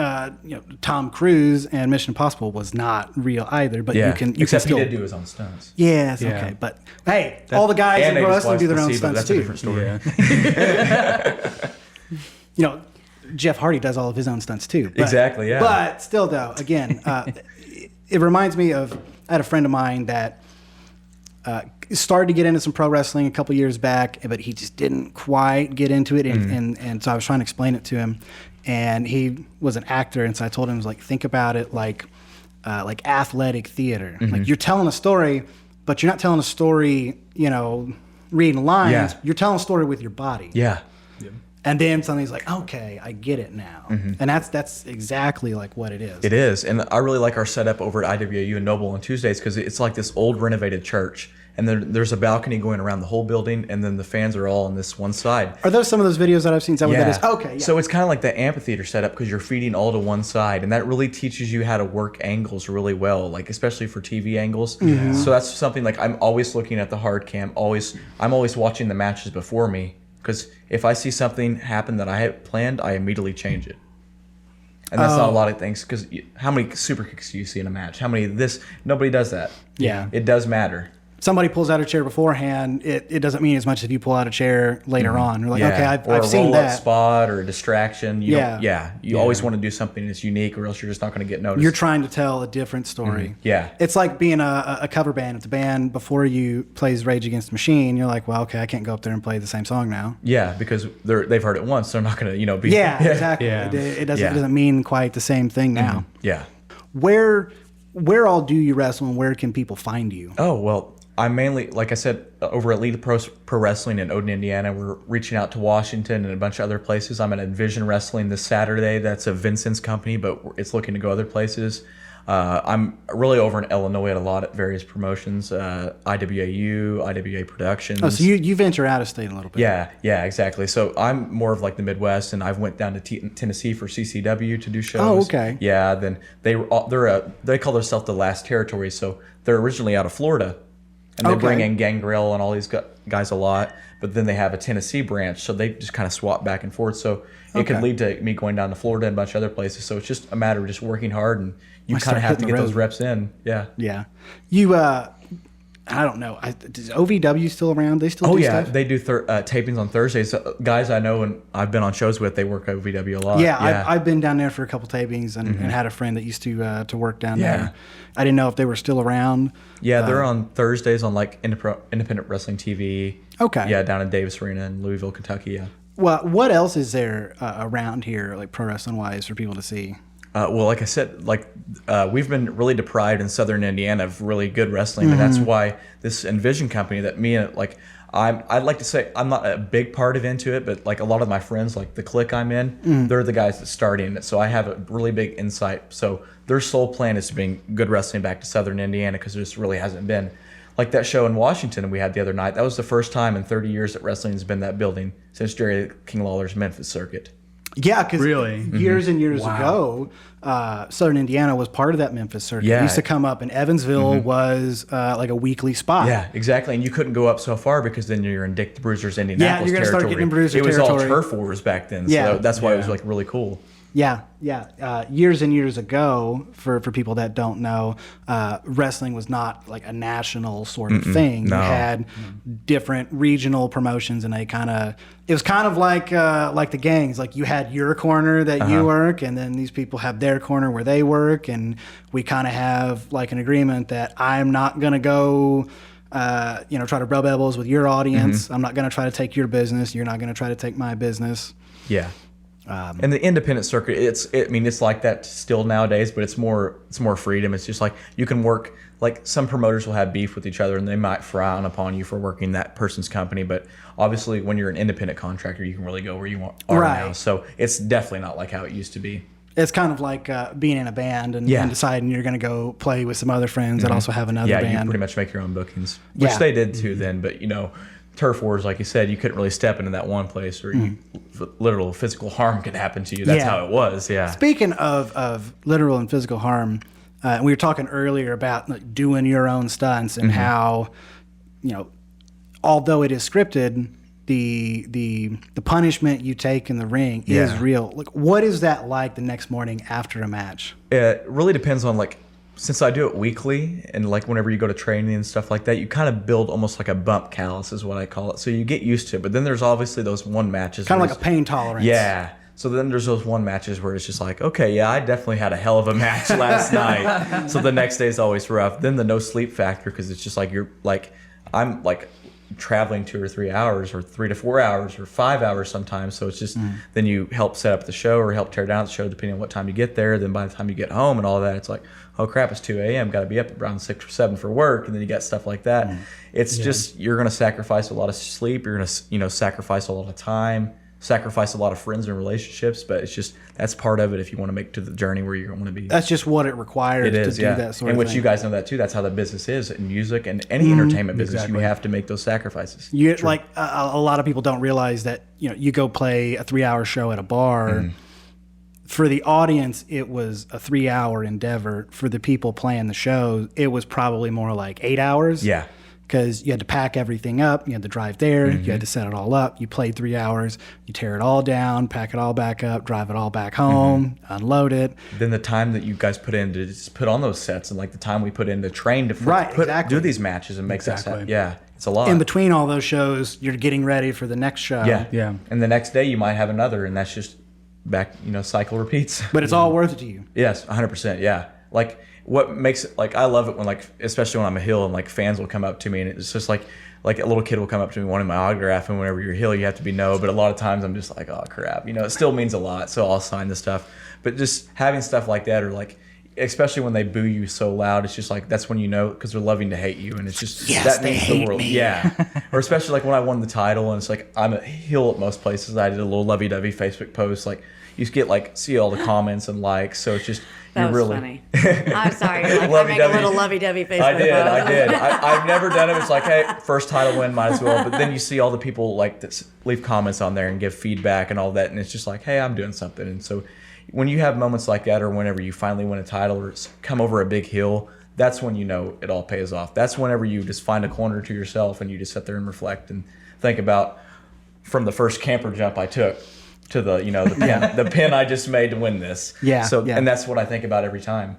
Tom Cruise and Mission Impossible was not real either, but you can Except still he did do his own stunts. Yes, Yeah. okay. But hey, all the guys in And they pro just wrestling do their watched own the stunts that's too. a different story. Yeah. Jeff Hardy does all of his own stunts too. But, Exactly, yeah. But still, though, again, it reminds me of I had a friend of mine that started to get into some pro wrestling a couple years back, but he just didn't quite get into it, and so I was trying to explain it to him, and he was an actor, and so I told him, I was like, think about it like athletic theater. Like you're telling a story, but you're not telling a story, reading lines. Yeah. You're telling a story with your body. Yeah. And then somebody's like, okay, I get it now. And that's exactly like what it is. It is. And I really like our setup over at IWAU and Noble on Tuesdays because it's like this old renovated church. And there's a balcony going around the whole building, and then the fans are all on this one side. Are those some of those videos that I've seen? Is that what that is? Okay, yeah. So it's kind of like the amphitheater setup because you're feeding all to one side, and that really teaches you how to work angles really well, like especially for TV angles. So that's something like I'm always looking at the hard cam. I'm always watching the matches before me because if I see something happen that I had planned, I immediately change it. And that's not a lot of things because how many super kicks do you see in a match? How many this? Nobody does that. Yeah. It does matter. Somebody pulls out a chair beforehand, it doesn't mean as much as if you pull out a chair later on. You're like, okay, I've seen roll-up that. spot or a distraction. You Yeah. always want to do something that's unique, or else you're just not going to get noticed. You're trying to tell a different story. Yeah. It's like being a cover band. If the band before you plays Rage Against the Machine, you're like, well, okay, I can't go up there and play the same song now. Yeah, because they've heard it once. They're not going to, be. Yeah, exactly. Yeah. It doesn't Yeah. it doesn't mean quite the same thing now. Yeah. Where all do you wrestle, and where can people find you? Oh, well, I'm mainly, like I said, over at Elite Pro Wrestling in Odin, Indiana. We're reaching out to Washington and a bunch of other places. I'm at Envizion Wrestling this Saturday. That's a Vincent's company, but it's looking to go other places. I'm really over in Illinois at a lot at various promotions, IWAU, IWA Productions. Oh, so you venture out of state a little bit. Yeah, exactly. So I'm more of like the Midwest, and I've went down to Tennessee for CCW to do shows. Oh, okay. Yeah, then they call themselves the Last Territory, so they're originally out of Florida, and they bring in Gangrel and all these guys a lot. But then they have a Tennessee branch, so they just kind of swap back and forth. So it could lead to me going down to Florida and a bunch of other places. So it's just a matter of just working hard, and you kind of have to get those reps in. Yeah. Yeah. You, I don't know. Is OVW still around? They still do stuff? They do tapings on Thursdays. Guys I know and I've been on shows with, they work OVW a lot. Yeah, I've been down there for a couple tapings and had a friend that used to work down there. I didn't know if they were still around. Yeah, they're on Thursdays on like Independent Wrestling TV. Okay. Yeah, down in Davis Arena in Louisville, Kentucky. Yeah. Well, what else is there around here, like pro wrestling wise, for people to see? Well, like I said, we've been really deprived in Southern Indiana of really good wrestling, and that's why this Envizion company that me and I'd like to say I'm not a big part of into it, but like a lot of my friends, like the clique I'm in, they're the guys that started it. So I have a really big insight. So their sole plan is to bring good wrestling back to Southern Indiana because there just really hasn't been. Like that show in Washington we had the other night, that was the first time in 30 years that wrestling has been that building since Jerry King Lawler's Memphis circuit. Yeah, because Really? years and years ago, Southern Indiana was part of that Memphis circuit. Yeah. It used to come up, and Evansville was like a weekly spot. Yeah, exactly. And you couldn't go up so far because then you're in Dick the Bruiser's Indianapolis you're gonna territory. start getting in Bruiser it was territory. all turf wars back then. Yeah. So that's why it was like really cool. Yeah. Years and years ago, for people that don't know, wrestling was not like a national sort of thing. no. You had different regional promotions, and it was kind of like the gangs. Like you had your corner that you work, and then these people have their corner where they work, and we kind of have like an agreement that I'm not gonna go. Try to rub elbows with your audience. I'm not going to try to take your business. You're not going to try to take my business. Yeah. And the independent circuit, it's like that still nowadays, but it's more freedom. It's just like you can work, like some promoters will have beef with each other and they might frown upon you for working that person's company. But obviously when you're an independent contractor, you can really go where you are now. So it's definitely not like how it used to be. It's kind of like being in a band and deciding you're going to go play with some other friends that also have another band. Yeah, you pretty much make your own bookings, which they did too then. But, turf wars, like you said, you couldn't really step into that one place or literal physical harm could happen to you. That's how it was, yeah. Speaking of literal and physical harm, we were talking earlier about like, doing your own stunts and how, although it is scripted, the punishment you take in the ring is real. Like, what is that like the next morning after a match? It really depends on since I do it weekly and whenever you go to training and stuff like that, you kind of build almost like a bump callus is what I call it. So you get used to it, but then there's obviously those one matches. Kind of like a pain tolerance. Yeah. So then there's those one matches where it's just like, okay, yeah, I definitely had a hell of a match last night. So the next day is always rough. Then the no sleep factor, because it's just like I'm traveling 2 or 3 hours or 3 to 4 hours or 5 hours sometimes, so it's just then you help set up the show or help tear down the show depending on what time you get there. Then by the time you get home and all that, it's like, oh crap, it's 2 a.m. got to be up around 6 or 7 for work, and then you got stuff like that. It's just you're going to sacrifice a lot of sleep, you're going to sacrifice a lot of time, sacrifice a lot of friends and relationships, but it's just that's part of it if you want to make it to the journey where you want to be. That's just what it requires to do that sort of thing. And which you guys know that too. That's how the business is in music and any entertainment business. Exactly. You have to make those sacrifices. A lot of people don't realize that you go play a 3-hour show at a bar. For the audience, it was a 3-hour endeavor. For the people playing the show, it was probably more like 8 hours. Yeah. Because you had to pack everything up, you had to drive there, you had to set it all up. You played 3 hours, you tear it all down, pack it all back up, drive it all back home, unload it. Then the time that you guys put in to just put on those sets, and the time we put in to train to do these matches and make that set. Yeah, it's a lot. In between all those shows, you're getting ready for the next show. Yeah. And the next day you might have another, and that's just back. Cycle repeats. But it's all worth it to you. Yes, 100%. Yeah, what makes it I love it when especially when I'm a heel and fans will come up to me and it's just like a little kid will come up to me wanting my autograph, and whenever you're a heel you have to be no, but a lot of times I'm just like, oh crap, it still means a lot, so I'll sign the stuff. But just having stuff like that, or especially when they boo you so loud, it's just that's when because they're loving to hate you, and it's just that means the world. Yeah. Or especially when I won the title and it's I'm a heel at most places. I did a little lovey-dovey Facebook post, you get see all the comments and likes, so it's just that was really funny. I'm sorry. I make a little lovey-dovey Facebook post. I did. I've never done it. It's hey, first title win, might as well. But then you see all the people that leave comments on there and give feedback and all that, and it's just hey, I'm doing something. And so when you have moments like that, or whenever you finally win a title or come over a big hill, that's when it all pays off. That's whenever you just find a corner to yourself and you just sit there and reflect and think about from the first camper jump I took to the the pin I just made to win this. And that's what I think about every time.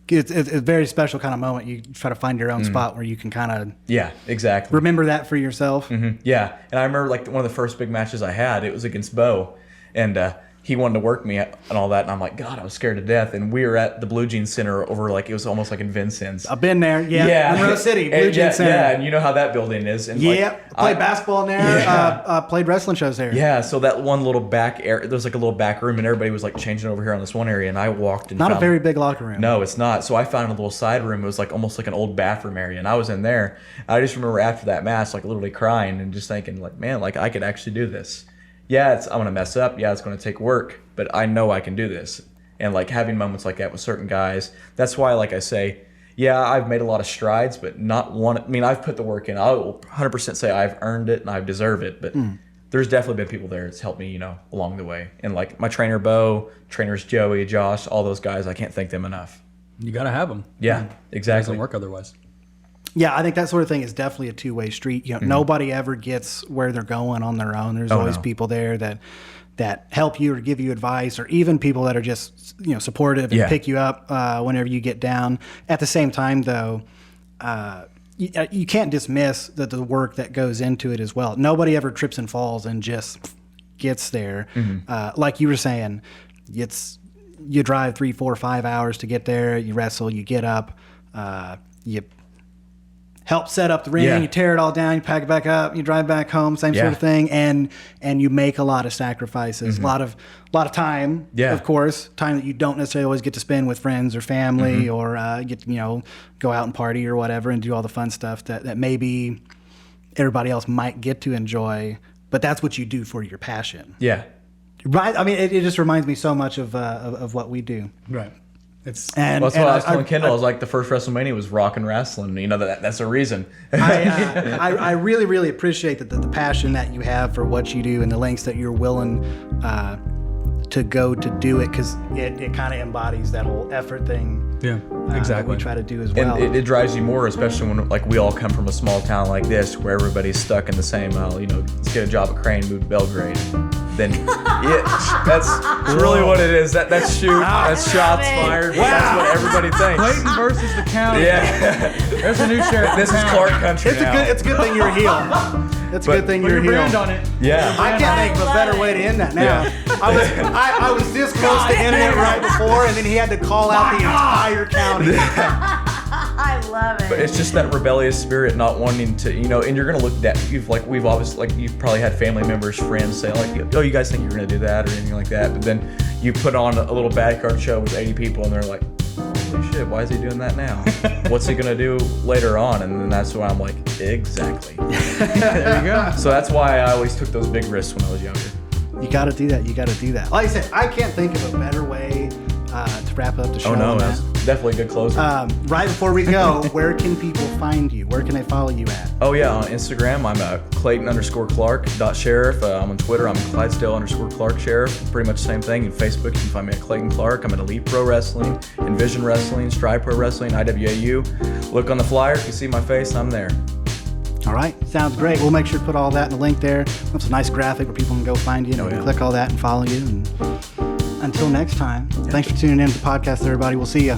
It's a very special kind of moment. You try to find your own spot where you can kind of exactly remember that for yourself. Yeah, and I remember one of the first big matches I had, it was against Bo, and he wanted to work me and all that, and I'm like, God, I was scared to death. And we were at the Blue Jean Center over it was almost like in Vincennes. I've been there, Monroe City, Blue Jean Center. Yeah, and you know how that building is. And played basketball in there, played wrestling shows there. Yeah, so that one little back area, there's a little back room, and everybody was changing over here on this one area, and I walked and not a very big locker room. No, it's not. So I found a little side room. It was almost like an old bathroom area, and I was in there. I just remember after that match, literally crying and just thinking, man, I could actually do this. Yeah, I'm going to mess up. Yeah, it's going to take work, but I know I can do this. And having moments like that with certain guys, that's why, I say, yeah, I've made a lot of strides, but not one. I've put the work in. I will 100% say I've earned it and I deserve it, but there's definitely been people there that's helped me, along the way. And my trainer, Bo, trainers, Joey, Josh, all those guys, I can't thank them enough. You got to have them. Yeah, exactly. It doesn't work otherwise. Yeah, I think that sort of thing is definitely a two-way street. Nobody ever gets where they're going on their own. There's always people there that that help you or give you advice, or even people that are just, supportive and pick you up whenever you get down. At the same time, though, you can't dismiss the work that goes into it as well. Nobody ever trips and falls and just gets there. Like you were saying, you drive 3, 4, 5 hours to get there. You wrestle, you get up, you help set up the ring, you tear it all down, you pack it back up, you drive back home, same sort of thing, and you make a lot of sacrifices, a lot of time, of course, time that you don't necessarily always get to spend with friends or family, or get to, go out and party or whatever and do all the fun stuff that maybe everybody else might get to enjoy, but that's what you do for your passion. Yeah. Right. I mean, it just reminds me so much of what we do. Right. That's what I was telling Kendall. I was like, the first WrestleMania was rockin' wrestling. That's a reason. I really, really appreciate the passion that you have for what you do and the lengths that you're willing to go to do it, because it kind of embodies that whole effort thing. Yeah, exactly. That we try to do as well. And it drives you more, especially when we all come from a small town like this, where everybody's stuck in the same, let's get a job at Crane, move to Belgrade. Then that's really what it is. That's shots fired. Wow. That's what everybody thinks. Clayton versus the county. Yeah. There's a new sheriff. This is Clark country now. It's a good thing you're a heel. It's a good thing you're a heel. Brand on it. Yeah. I can't think of a better way to end that now. Yeah. I was this close to ending it right before, and then he had to call out the entire county. I love it. But it's just that rebellious spirit, not wanting to, and you're gonna look at you've probably had family members, friends say oh, you guys think you're gonna do that or anything like that, but then you put on a little backyard show with 80 people, and they're like, holy shit, why is he doing that now? What's he gonna do later on? And then that's why I'm like, exactly. There you go. So that's why I always took those big risks when I was younger. You got to do that. Like I said, I can't think of a better way to wrap up the show. Oh no, that's definitely a good closing. Right before we go, where can people find you? Where can they follow you at? Oh yeah, on Instagram, I'm Clayton_Clark.sheriff. I'm on Twitter, I'm Clydesdale_Clark Sheriff. Pretty much the same thing. In Facebook, you can find me at Clayton Clark. I'm at Elite Pro Wrestling, Envizion Wrestling, Stride Pro Wrestling, IWAU. Look on the flyer. If you see my face, I'm there. All right, sounds great. We'll make sure to put all that in the link there. That's a nice graphic where people can go find you and click all that and follow you. And until next time, thanks for tuning in to the podcast, everybody. We'll see you.